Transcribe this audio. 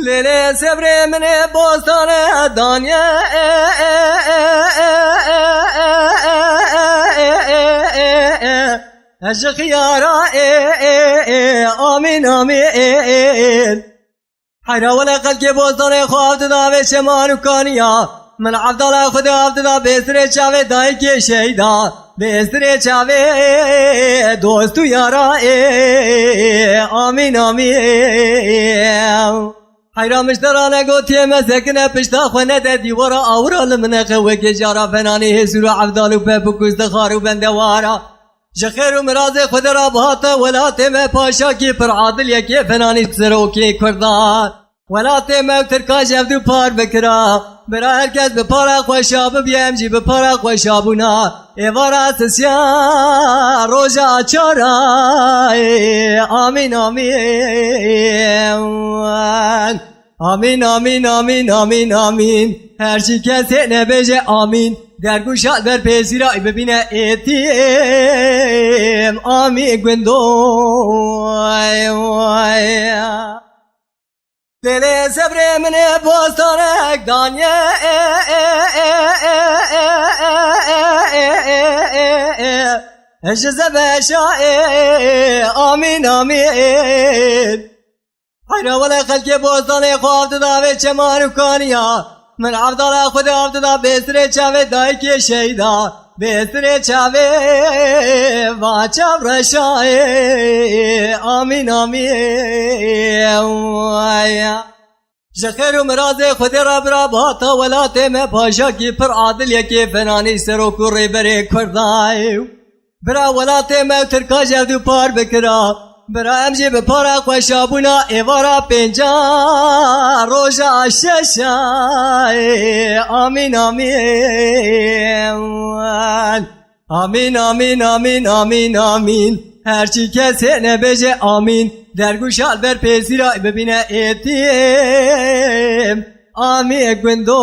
Lele sebre mene bostane danya Aşık yara amin amin Hayra ve lekal ki bostane khuavd da ve şemanu kaniya من عبد الله خدا عبد الله بسر چاوه دای که شیدا بسر چاوه دوستو یارا آمین آمین حیرا مشترانه گوتیه مسکنه پشتا خونه ده دیوارا آورا لمنه خوه که جارا فنانی حسورو عبدالو پپو کستخارو بندوارا جخیر و مراز خود را بهاتا ولاته میں پاشا کی پر عادل یکی فنانی سرو کی کردان ولاته میں ترکا جفدو پار بکرا برا herkes bir para koşabı bir emci bir para koşabına evara sesya roja açara amin amin amin amin amin amin amin her şey kese ne bece amin derguşa der pezira bebine etim amin gündo Dele sebre mene bostane danye Eşze beşa amin amin Hayra ve lekal ki bostane khuavd da ve çemanu kaniya Men abdala khuda abd da besre çave dai ki şeyda Besre çave va çavraşa amin amin Jekher u miraze khud rab rab hata velate me paşa ki per adil yeki fenani sero kurre bere kurdai Bra velate me Türka jevdu par bekra Bra emji be para khoşabuna evara penca roja şeşa amin amin Amin amin amin amin amin her şey kese ne bece amin derguş alber pezira bebine etim amin gündo